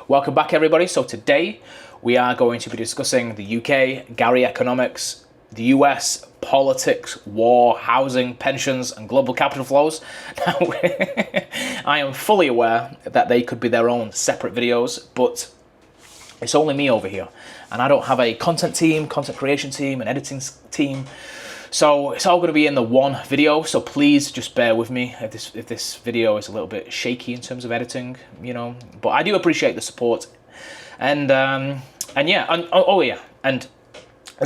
Welcome back, everybody. So today we are going to be discussing the UK, Gary economics, the US, politics, war, housing, pensions, and global capital flows. Now, I am fully aware that they could be their own separate videos, but it's only me over here, and I don't have a content team, content creation team, an editing team. So it's all going to be in the one video, so please just bear with me if this video is a little bit shaky in terms of editing, you know. But I do appreciate the support, and there's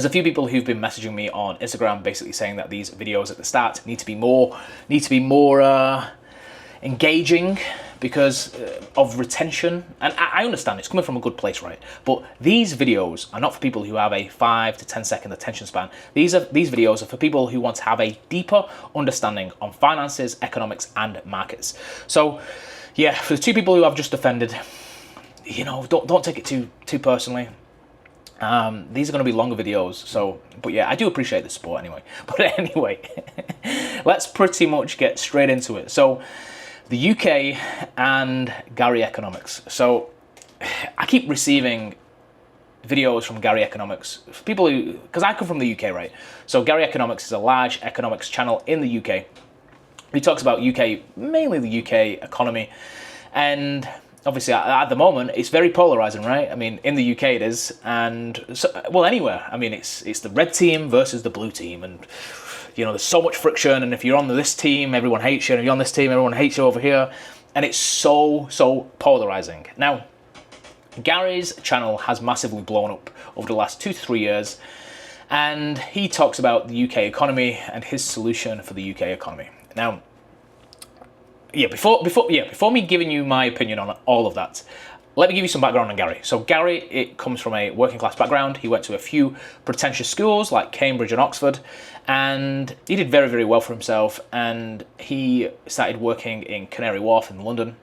a few people who've been messaging me on Instagram, basically saying that these videos at the start need to be more engaging because of retention. And I understand it's coming from a good place, right? But these videos are not for people who have a 5 to 10 second attention span. These videos are for people who want to have a deeper understanding on finances, economics, and markets. So yeah, for the two people who I've just offended, you know, don't take it too personally. These are going to be longer videos, so, but yeah, I do appreciate the support anyway. But anyway, let's pretty much get straight into it. So, the UK and Gary economics. So, I keep receiving videos from Gary economics for people who, because I come from the UK, right? So, Gary economics is a large economics channel in the UK. He talks about mainly the UK economy, and obviously, at the moment, it's very polarizing, right? I mean, in the UK it is, and so, well, anywhere. I mean, it's the red team versus the blue team, and you know, there's so much friction. And if you're on this team, everyone hates you, and if you're on this team, everyone hates you over here, and it's so polarizing. Now, Gary's channel has massively blown up over the last 2 to 3 years, and he talks about the UK economy and his solution for the UK economy. Now, yeah, before me giving you my opinion on all of that, let me give you some background on Gary. So Gary, it comes from a working class background. He went to a few pretentious schools like Cambridge and Oxford, and he did very, very well for himself. And he started working in Canary Wharf in London,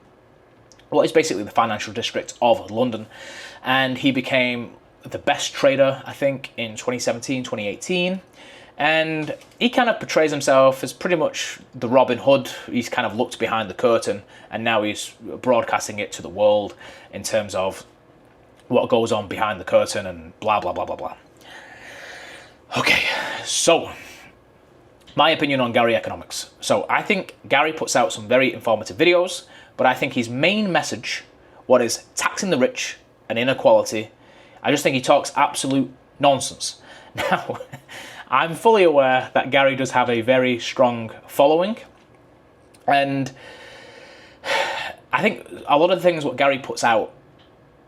what is basically the financial district of London. And he became the best trader, I think, in 2017, 2018. And he kind of portrays himself as pretty much the Robin Hood. He's kind of looked behind the curtain, and now he's broadcasting it to the world in terms of what goes on behind the curtain and blah, blah, blah, blah, blah. Okay, so my opinion on Gary economics. So I think Gary puts out some very informative videos, but I think his main message, what is taxing the rich and inequality, I just think he talks absolute nonsense. Now, I'm fully aware that Gary does have a very strong following, and I think a lot of the things what Gary puts out,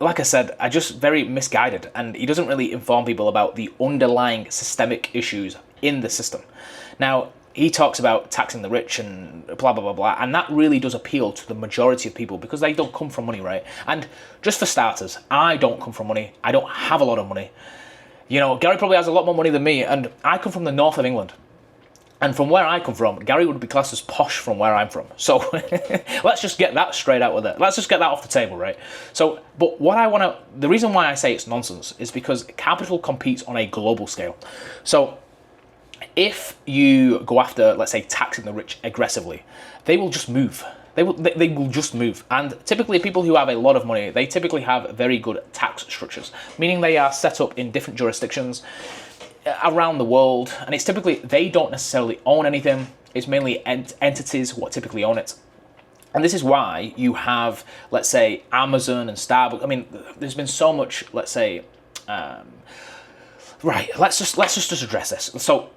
like I said, are just very misguided, and he doesn't really inform people about the underlying systemic issues in the system. Now, he talks about taxing the rich and blah, blah, blah, blah, and that really does appeal to the majority of people because they don't come from money, right? And just for starters, I don't come from money. I don't have a lot of money. You know, Gary probably has a lot more money than me, and I come from the north of England. And from where I come from, Gary would be classed as posh from where I'm from. So let's just get that straight out with it. Let's just get that off the table, right? So, but the reason why I say it's nonsense is because capital competes on a global scale. So if you go after, let's say, taxing the rich aggressively, they will just move. They will just move. And typically people who have a lot of money, they typically have very good tax structures, meaning they are set up in different jurisdictions around the world. And it's typically, they don't necessarily own anything. It's mainly entities what typically own it. And this is why you have, let's say, Amazon and Starbucks. I mean, there's been so much, let's say, right, let's just address this. So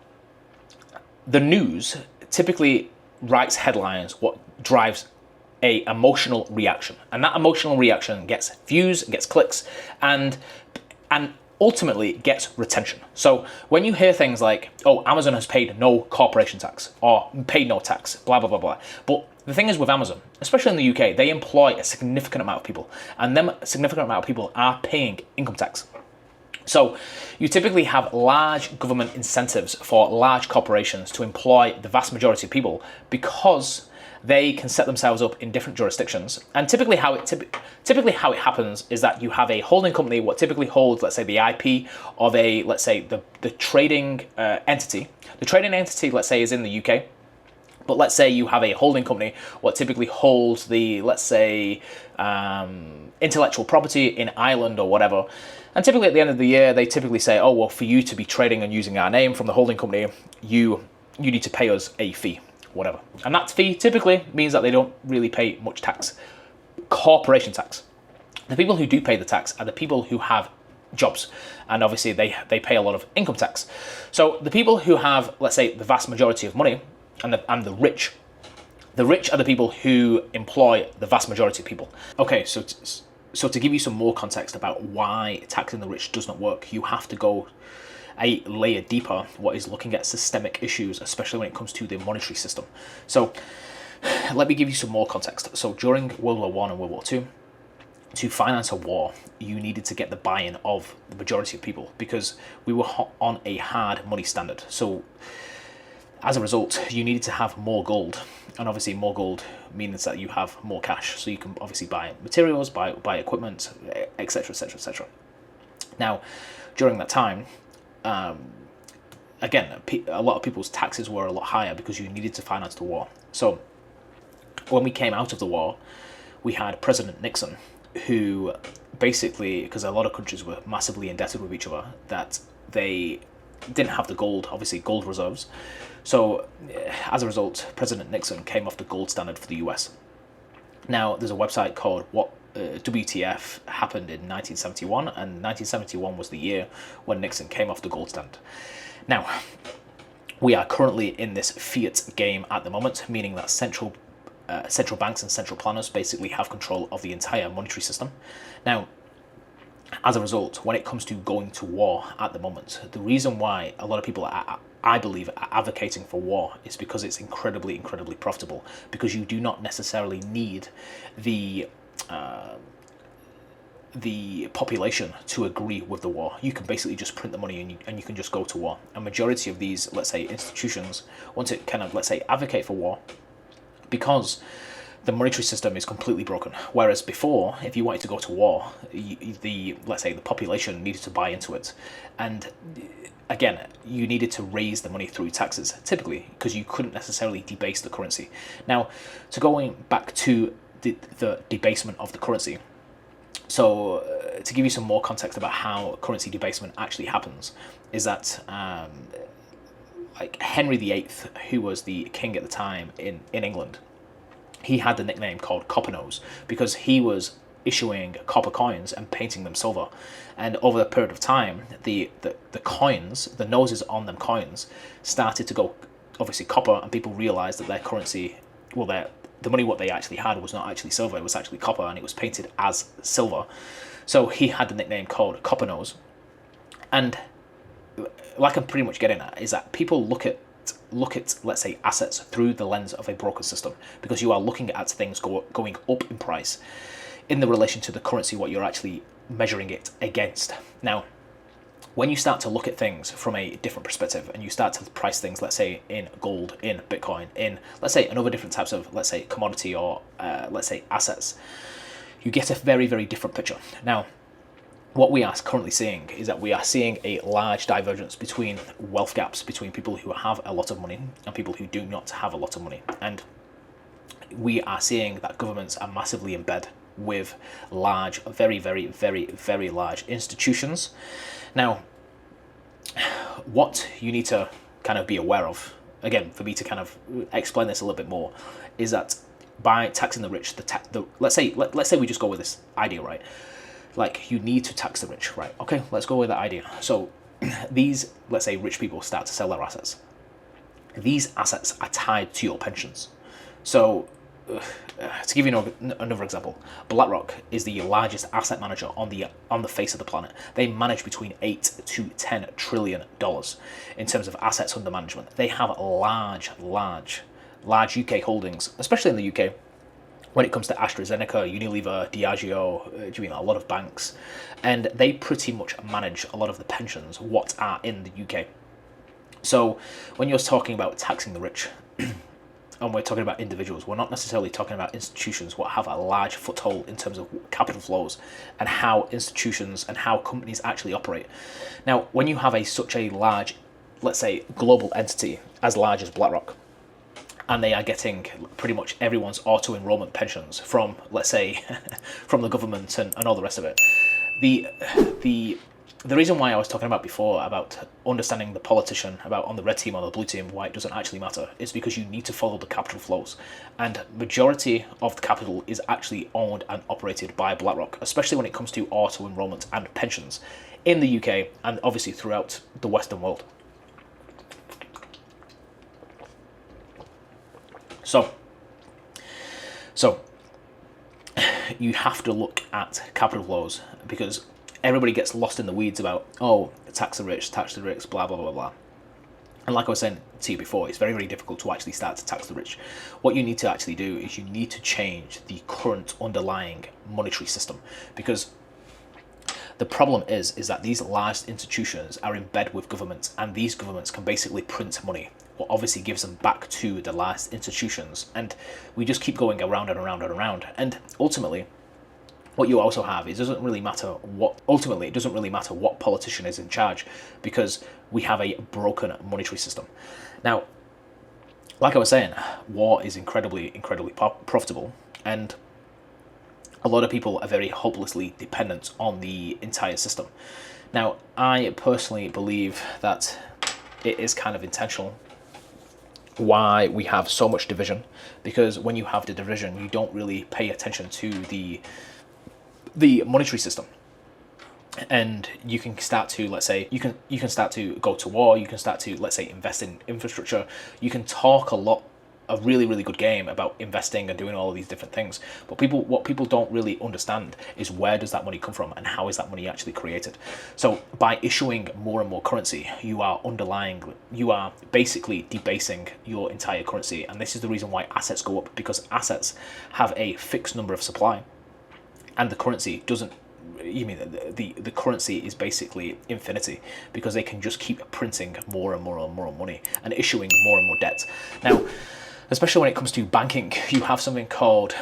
the news typically writes headlines what drives a emotional reaction, and that emotional reaction gets views, gets clicks, and ultimately gets retention. So when you hear things like, oh, Amazon has paid no corporation tax or paid no tax, blah, blah, blah, blah. But the thing is with Amazon, especially in the UK, they employ a significant amount of people, and them significant amount of people are paying income tax. So you typically have large government incentives for large corporations to employ the vast majority of people because they can set themselves up in different jurisdictions. And typically how it happens is that you have a holding company what typically holds, let's say, the IP of a, let's say, the trading entity. The trading entity, let's say, is in the UK. But let's say you have a holding company, what typically holds the, let's say, intellectual property in Ireland or whatever. And typically at the end of the year, they typically say, oh, well, for you to be trading and using our name from the holding company, you need to pay us a fee, whatever. And that fee typically means that they don't really pay much tax, corporation tax. The people who do pay the tax are the people who have jobs, and obviously they pay a lot of income tax. So the people who have, let's say, the vast majority of money, and the rich are the people who employ the vast majority of people. Okay, so to give you some more context about why taxing the rich does not work, you have to go a layer deeper, what is looking at systemic issues, especially when it comes to the monetary system. So let me give you some more context. So during World War I and World War II, to finance a war, you needed to get the buy-in of the majority of people because we were on a hard money standard. So as a result, you needed to have more gold, and obviously more gold means that you have more cash, so you can obviously buy materials, buy equipment, etc., etc., etc. Now, during that time, again, a lot of people's taxes were a lot higher because you needed to finance the war. So when we came out of the war, we had President Nixon, who basically, because a lot of countries were massively indebted with each other, that they didn't have the gold, obviously gold reserves. So as a result, President Nixon came off the gold standard for the US. Now, there's a website called WTF happened in 1971, and 1971 was the year when Nixon came off the gold standard. Now, we are currently in this fiat game at the moment, meaning that central banks and central planners basically have control of the entire monetary system. Now, as a result, when it comes to going to war at the moment, the reason why a lot of people, I believe, are advocating for war is because it's incredibly, incredibly profitable, because you do not necessarily need the population to agree with the war. You can basically just print the money and you can just go to war. A majority of these, let's say, institutions want to kind of, let's say, advocate for war because the monetary system is completely broken. Whereas before, if you wanted to go to war, let's say the population needed to buy into it. And again, you needed to raise the money through taxes, typically, because you couldn't necessarily debase the currency. Now, to going back to the debasement of the currency, so to give you some more context about how currency debasement actually happens, is that like Henry VIII, who was the king at the time in England, he had the nickname called Copper Nose because he was issuing copper coins and painting them silver. And over the period of time, the coins, the noses on them coins, started to go obviously copper, and people realized that their currency, well, the money what they actually had was not actually silver, it was actually copper, and it was painted as silver. So he had the nickname called Copper Nose. And like I'm pretty much getting at is that people look at let's say assets through the lens of a broker system, because you are looking at things going up in price in the relation to the currency what you're actually measuring it against. Now, when you start to look at things from a different perspective and you start to price things, let's say in gold, in Bitcoin, in let's say another different types of, let's say, commodity or let's say assets, you get a very, very different picture. Now, what we are currently seeing is that we are seeing a large divergence between wealth gaps between people who have a lot of money and people who do not have a lot of money. And we are seeing that governments are massively in bed with large, very, very, very, very large institutions. Now, what you need to kind of be aware of, again, for me to kind of explain this a little bit more, is that by taxing the rich, let's say we just go with this idea, right? Like, you need to tax the rich, right? Okay, let's go with that idea. So these, let's say, rich people start to sell their assets. These assets are tied to your pensions. So to give you another example, BlackRock is the largest asset manager on the face of the planet. They manage between $8 to $10 trillion in terms of assets under management. They have large UK holdings, especially in the UK, when it comes to AstraZeneca, Unilever, Diageo, a lot of banks, and they pretty much manage a lot of the pensions what are in the UK. So when you're talking about taxing the rich, and we're talking about individuals, we're not necessarily talking about institutions what have a large foothold in terms of capital flows and how institutions and how companies actually operate. Now, when you have such a large, let's say, global entity as large as BlackRock, and they are getting pretty much everyone's auto-enrollment pensions from, let's say, from the government and all the rest of it. The reason why I was talking about before about understanding the politician, about on the red team or the blue team, why it doesn't actually matter, is because you need to follow the capital flows. And majority of the capital is actually owned and operated by BlackRock, especially when it comes to auto-enrollment and pensions in the UK and obviously throughout the Western world. So you have to look at capital flows, because everybody gets lost in the weeds about, oh, tax the rich, blah, blah, blah, blah. And like I was saying to you before, it's very, very difficult to actually start to tax the rich. What you need to actually do is you need to change the current underlying monetary system, because the problem is that these large institutions are in bed with governments, and these governments can basically print money, what obviously gives them back to the large institutions. And we just keep going around and around and around. And ultimately, what you also have is it doesn't really matter what politician is in charge, because we have a broken monetary system. Now, like I was saying, war is incredibly profitable, and a lot of people are very hopelessly dependent on the entire system. Now, I personally believe that it is kind of intentional why we have so much division, because when you have the division, you don't really pay attention to the monetary system, and you can start to, let's say, you can start to go to war, you can start to, let's say, invest in infrastructure, you can talk a really good game about investing and doing all of these different things, but what people don't really understand is where does that money come from and how is that money actually created. So by issuing more and more currency, you are basically debasing your entire currency, and this is the reason why assets go up, because assets have a fixed number of supply, and the currency doesn't. The currency is basically infinity, because they can just keep printing more and more and more money and issuing more and more debt. Now, especially when it comes to banking, you have something called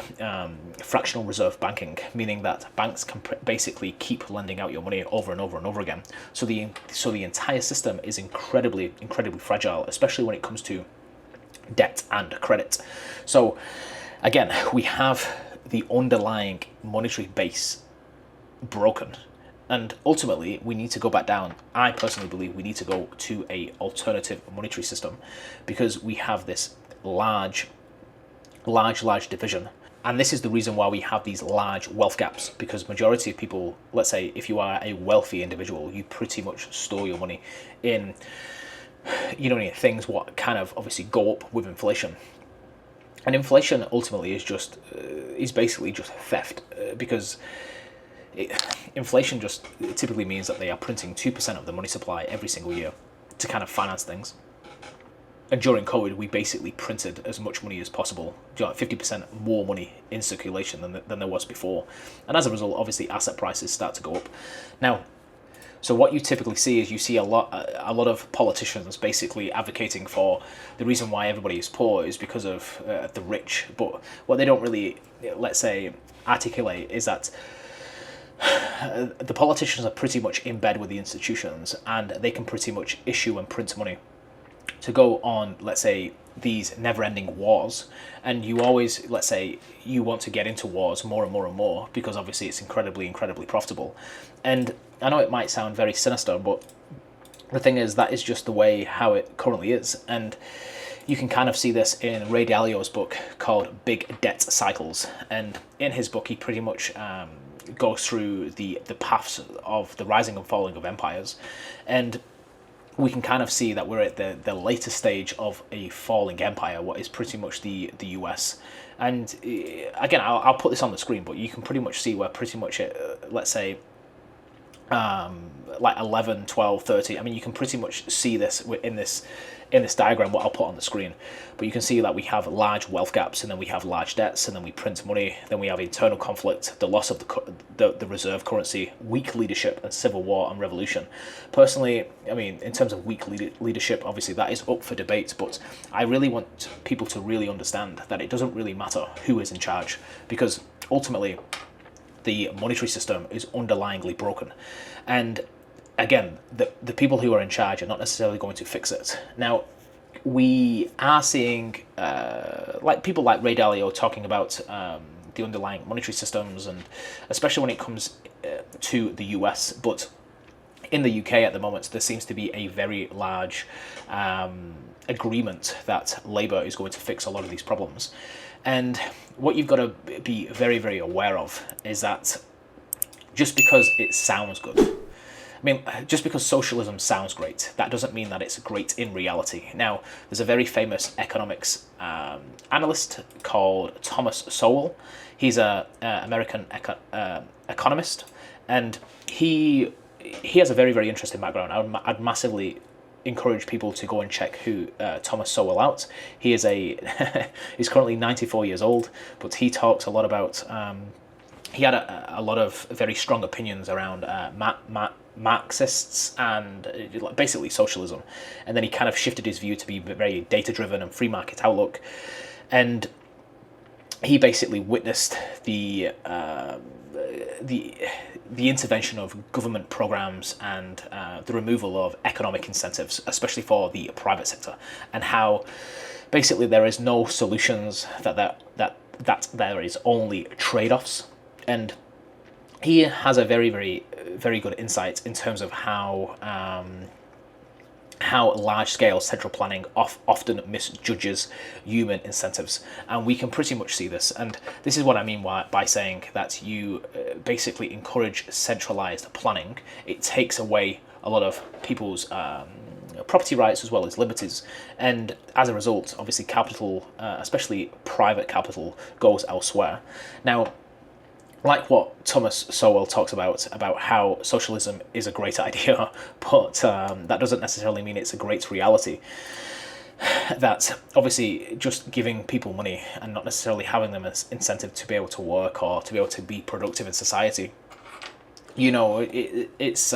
fractional reserve banking, meaning that banks can basically keep lending out your money over and over and over again. So the entire system is incredibly fragile, especially when it comes to debt and credit. So again, we have the underlying monetary base broken, and ultimately we need to go back down. I personally believe we need to go to a alternative monetary system, because we have this large division, and this is the reason why we have these large wealth gaps, because majority of people, let's say if you are a wealthy individual, you pretty much store your money in things what kind of obviously go up with inflation. And inflation ultimately is basically just theft, because inflation just typically means that they are printing 2% of the money supply every single year to kind of finance things. And during COVID, we basically printed as much money as possible, 50% more money in circulation than there was before. And as a result, obviously, asset prices start to go up. Now, so what you typically see is you see a lot of politicians basically advocating for the reason why everybody is poor is because of the rich. But what they don't really, let's say, articulate is that the politicians are pretty much in bed with the institutions, and they can pretty much issue and print money to go on, let's say, these never-ending wars. And you always, let's say, you want to get into wars more and more and more, because obviously it's incredibly profitable. And I know it might sound very sinister, but the thing is that is just the way how it currently is. And you can kind of see this in Ray Dalio's book called Big Debt Cycles. And in his book, he pretty much goes through the paths of the rising and falling of empires. And we can kind of see that we're at the later stage of a falling empire, what is pretty much the US. And again, I'll put this on the screen, but you can pretty much see where pretty much let's say, like 11, 12, 30. I mean, you can pretty much see this in this diagram, what I'll put on the screen. But you can see that we have large wealth gaps, and then we have large debts, and then we print money, then we have internal conflict, the loss of the reserve currency, weak leadership, and civil war and revolution. Personally, I mean, in terms of weak leadership, obviously that is up for debate, but I really want people to really understand that it doesn't really matter who is in charge, because ultimately the monetary system is underlyingly broken. And again, the people who are in charge are not necessarily going to fix it. Now, we are seeing like people like Ray Dalio talking about the underlying monetary systems, and especially when it comes to the US. But in the UK at the moment, there seems to be a very large agreement that Labour is going to fix a lot of these problems. And what you've got to be very, very aware of is that just because it sounds good, I mean, just because socialism sounds great, that doesn't mean that it's great in reality. Now, there's a very famous economics analyst called Thomas Sowell. He's an American economist, and he has a very, very interesting background. I'd massively encourage people to go and check who Thomas Sowell out. He is he's currently 94 years old, but he talks a lot about. He had a lot of very strong opinions around Marxists and basically socialism, and then he kind of shifted his view to be very data-driven and free market outlook, and he basically witnessed the intervention of government programs and the removal of economic incentives, especially for the private sector, and how basically there is no solutions, that there is only trade-offs. And he has a very, very, very good insight in terms of how large-scale central planning often misjudges human incentives, and we can pretty much see this. And this is what I mean by saying that you basically encourage centralized planning. It takes away a lot of people's property rights as well as liberties, and as a result, obviously, capital, especially private capital, goes elsewhere. Now, like what Thomas Sowell talks about how socialism is a great idea, but that doesn't necessarily mean it's a great reality. That obviously just giving people money and not necessarily having them as incentive to be able to work or to be able to be productive in society, it's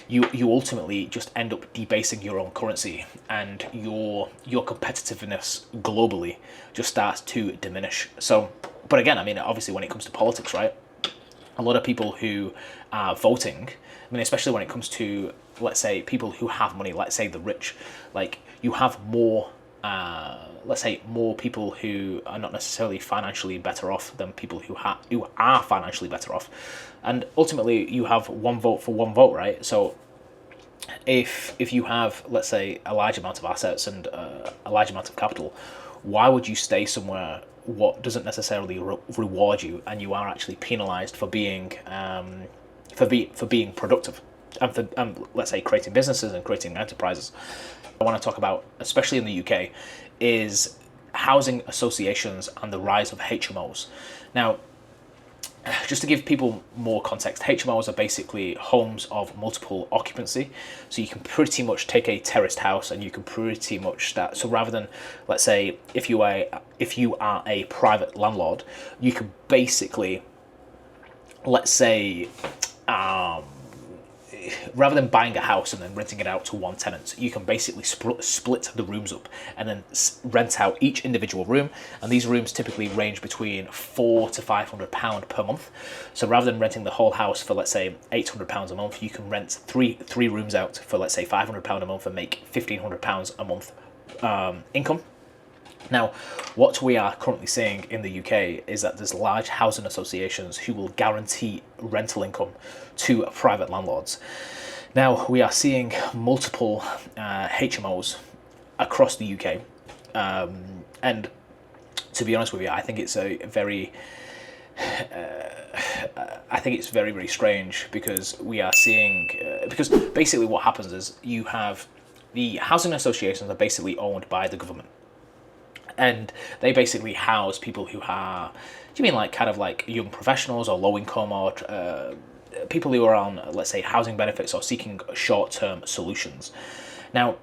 you ultimately just end up debasing your own currency, and your competitiveness globally just starts to diminish. So. But again, I mean, obviously when it comes to politics, right, a lot of people who are voting, I mean, especially when it comes to, let's say, people who have money, let's say the rich, like you have more, let's say, more people who are not necessarily financially better off than people who are financially better off. And ultimately you have one vote for one vote, right? So if you have, let's say, a large amount of assets and a large amount of capital, why would you stay somewhere what doesn't necessarily reward you, and you are actually penalized for being being productive and for let's say creating businesses and creating enterprises? I want to talk about, especially in the UK, is housing associations and the rise of HMOs. Now, just to give people more context, HMOs are basically homes of multiple occupancy. So you can pretty much take a terraced house and you can pretty much start. So rather than, let's say, if you are a private landlord, you could basically, let's say, rather than buying a house and then renting it out to one tenant, you can basically split the rooms up and then rent out each individual room. And these rooms typically range between £400 to £500 per month. So rather than renting the whole house for, let's say, £800 a month, you can rent three rooms out for, let's say, £500 a month and make £1,500 a month income. Now, what we are currently seeing in the UK is that there's large housing associations who will guarantee rental income to private landlords. Now, we are seeing multiple HMOs across the UK, and to be honest with you, I think it's very, very strange, because we are seeing because basically what happens is you have the housing associations are basically owned by the government. And they basically house people who are, do you mean like kind of like young professionals or low income, or people who are on, let's say, housing benefits or seeking short-term solutions? Now,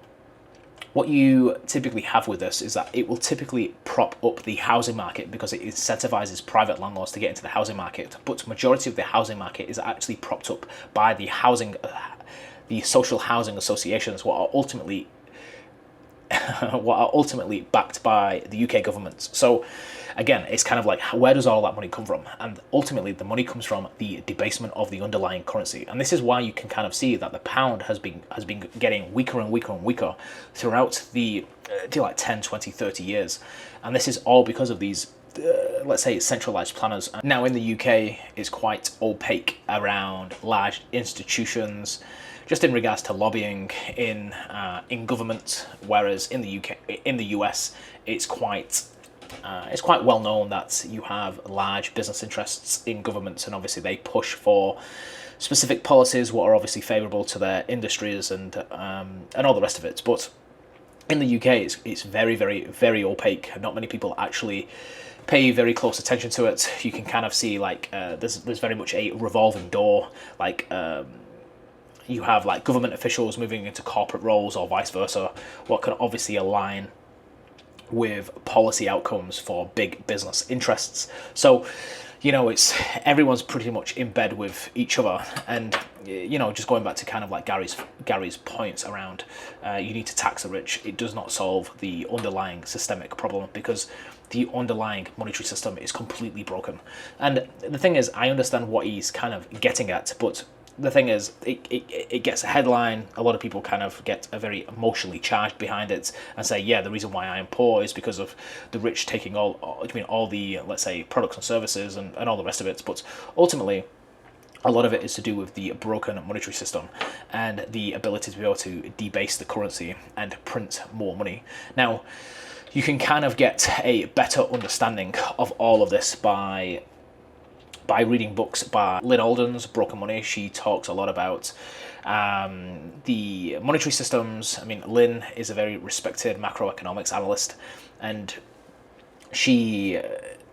what you typically have with this is that it will typically prop up the housing market because it incentivizes private landlords to get into the housing market. But the majority of the housing market is actually propped up by the social housing associations, what are ultimately what are ultimately backed by the UK government. So again, it's kind of like, where does all that money come from? And ultimately, the money comes from the debasement of the underlying currency. And this is why you can kind of see that the pound has been getting weaker and weaker and weaker throughout the like 10, 20, 30 years. And this is all because of these let's say centralized planners. Now in the UK, it's quite opaque around large institutions, just in regards to lobbying in government, whereas in the US, it's quite well known that you have large business interests in governments, and obviously they push for specific policies what are obviously favourable to their industries and all the rest of it. But in the UK, it's very, very, very opaque. Not many people actually pay very close attention to it. You can kind of see like there's very much a revolving door. Like you have like government officials moving into corporate roles or vice versa, what can obviously align with policy outcomes for big business interests. So, you know, it's everyone's pretty much in bed with each other. And you know, just going back to kind of like Gary's points around you need to tax the rich, it does not solve the underlying systemic problem, because the underlying monetary system is completely broken. And the thing is, I understand what he's kind of getting at, but the thing is, it gets a headline. A lot of people kind of get a very emotionally charged behind it and say, yeah, the reason why I am poor is because of the rich taking all the, let's say, products and services and all the rest of it. But ultimately, a lot of it is to do with the broken monetary system and the ability to be able to debase the currency and print more money. Now, you can kind of get a better understanding of all of this by reading books by Lynn Alden's Broken Money. She talks a lot about the monetary systems. I mean, Lynn is a very respected macroeconomics analyst, and she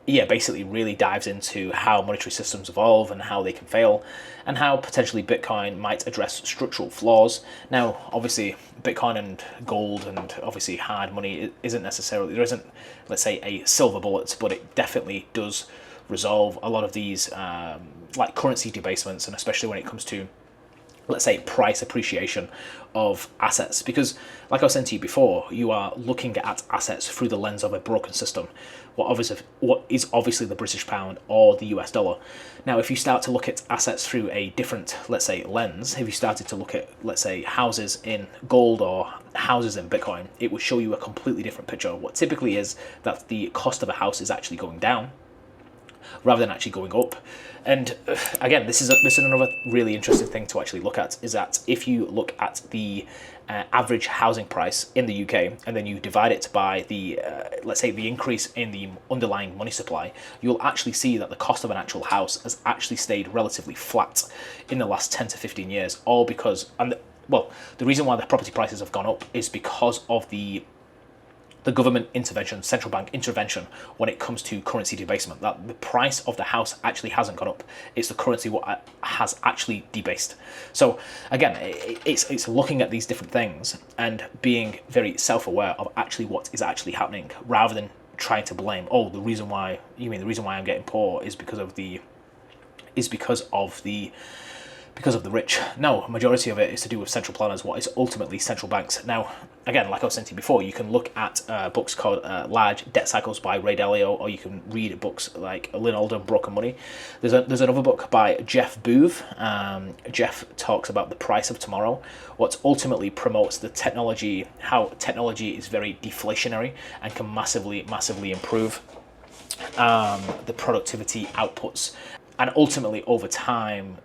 basically really dives into how monetary systems evolve and how they can fail, and how potentially Bitcoin might address structural flaws. Now, obviously, Bitcoin and gold and obviously hard money isn't necessarily, there isn't, let's say, a silver bullet, but it definitely does resolve a lot of these like currency debasements, and especially when it comes to, let's say, price appreciation of assets. Because like I was saying to you before, you are looking at assets through the lens of a broken system, what is obviously the British pound or the US dollar. Now, if you start to look at assets through a different, let's say, lens, if you started to look at, let's say, houses in gold or houses in Bitcoin, it would show you a completely different picture. What typically is that the cost of a house is actually going down rather than actually going up. And again, this is another really interesting thing to actually look at, is that if you look at the average housing price in the UK and then you divide it by the, let's say, the increase in the underlying money supply, you'll actually see that the cost of an actual house has actually stayed relatively flat in the last 10 to 15 years, all because, the reason why the property prices have gone up is because of the government intervention, central bank intervention, when it comes to currency debasement. That the price of the house actually hasn't gone up. It's the currency what has actually debased. So again, it's looking at these different things and being very self-aware of actually what is actually happening, rather than trying to blame, the reason why I'm getting poor is because of the rich. No, a majority of it is to do with central planners, what is ultimately central banks. Now, again, like I was saying to you before, you can look at books called Large Debt Cycles by Ray Dalio, or you can read books like Lynn Alden, Broken Money. There's another book by Jeff Booth. Jeff talks about the price of tomorrow, what ultimately promotes the technology, how technology is very deflationary and can massively, massively improve the productivity outputs. And ultimately, over time,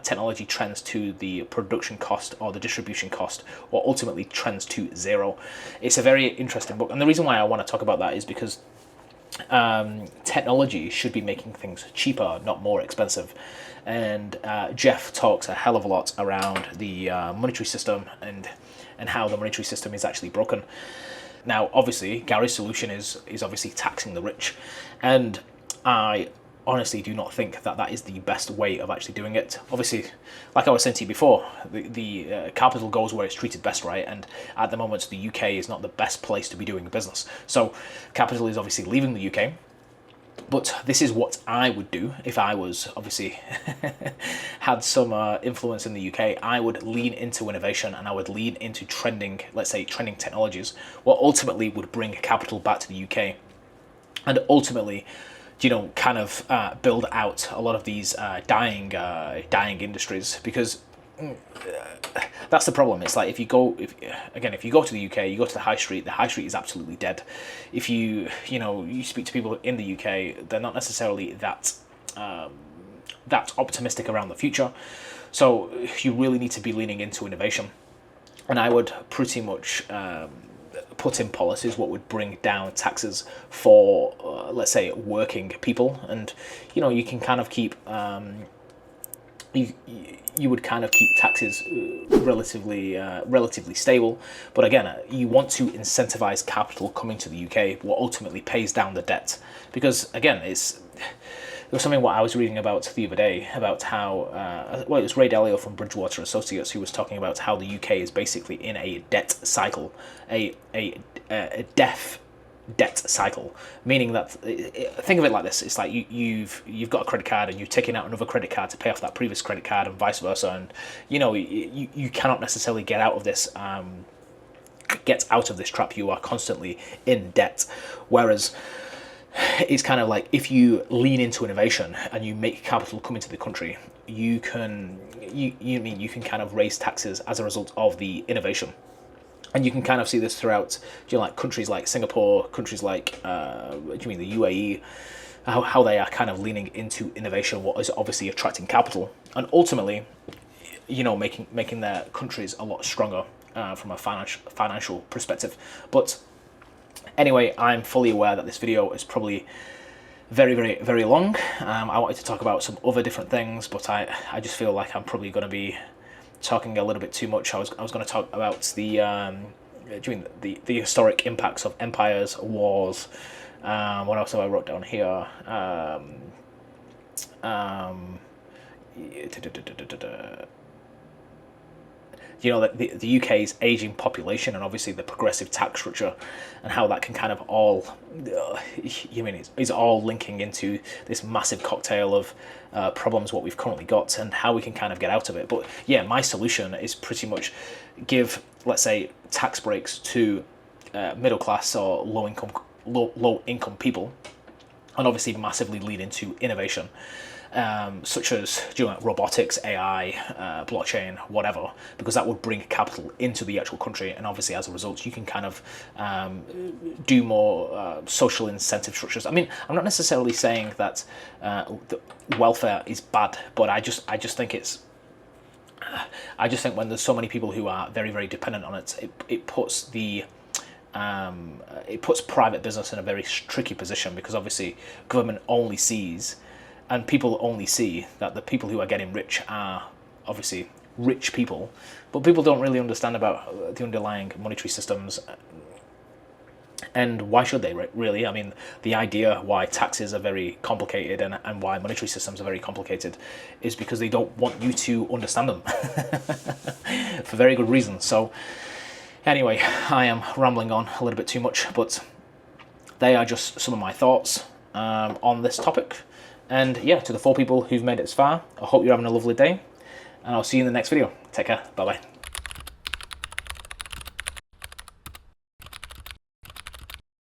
technology trends to the production cost or the distribution cost, or ultimately trends to zero. It's a very interesting book. And the reason why I want to talk about that is because technology should be making things cheaper, not more expensive. And Jeff talks a hell of a lot around the monetary system and how the monetary system is actually broken. Now, obviously, Gary's solution is obviously taxing the rich. And I honestly do not think that is the best way of actually doing it. Obviously, like I was saying to you before, the capital goes where it's treated best, right? And at the moment, the UK is not the best place to be doing business. So capital is obviously leaving the UK. But this is what I would do if I was obviously had some influence in the UK. I would lean into innovation and I would lean into trending, let's say trending technologies, what ultimately would bring capital back to the UK. And ultimately, kind of build out a lot of these dying industries, because that's the problem. It's like if you go to the UK, you go to the high street. The high street is absolutely dead. If you speak to people in the UK, they're not necessarily that optimistic around the future. So you really need to be leaning into innovation, and I would pretty much put in policies what would bring down taxes for let's say working people, and you can kind of keep you would kind of keep taxes relatively stable. But again, you want to incentivize capital coming to the UK, what ultimately pays down the debt. Because again, there was something what I was reading about the other day about how it was Ray Dalio from Bridgewater Associates who was talking about how the UK is basically in a debt cycle, a debt cycle, meaning that, think of it like this: it's like you've got a credit card and you're taking out another credit card to pay off that previous credit card, and vice versa, and you cannot necessarily get out of this trap. You are constantly in debt. Whereas it's kind of like if you lean into innovation and you make capital come into the country, you can kind of raise taxes as a result of the innovation. And you can kind of see this throughout, like countries like Singapore, countries like, the UAE, how they are kind of leaning into innovation, what is obviously attracting capital, and ultimately, making their countries a lot stronger from a financial perspective. But anyway, I'm fully aware that this video is probably very, very, very long. I wanted to talk about some other different things, but I just feel like I'm probably going to be talking a little bit too much. I was going to talk about the historic impacts of empires, wars. What else have I wrote down here? The UK's aging population, and obviously the progressive tax structure, and how that can kind of all, it's all linking into this massive cocktail of problems what we've currently got and how we can kind of get out of it. But yeah, my solution is pretty much give, let's say, tax breaks to middle class or low income people, and obviously massively lead into innovation. Such as robotics, AI, blockchain, whatever, because that would bring capital into the actual country, and obviously as a result you can kind of do more social incentive structures. I mean, I'm not necessarily saying that the welfare is bad, but I just think when there's so many people who are very, very dependent on it, it puts private business in a very tricky position, because obviously government only sees, and people only see, that the people who are getting rich are obviously rich people, but people don't really understand about the underlying monetary systems. And why should they, really? I mean, the idea why taxes are very complicated and why monetary systems are very complicated is because they don't want you to understand them for very good reasons. So anyway, I am rambling on a little bit too much, but they are just some of my thoughts on this topic. And yeah, to the 4 people who've made it this far, I hope you're having a lovely day, and I'll see you in the next video. Take care. Bye-bye.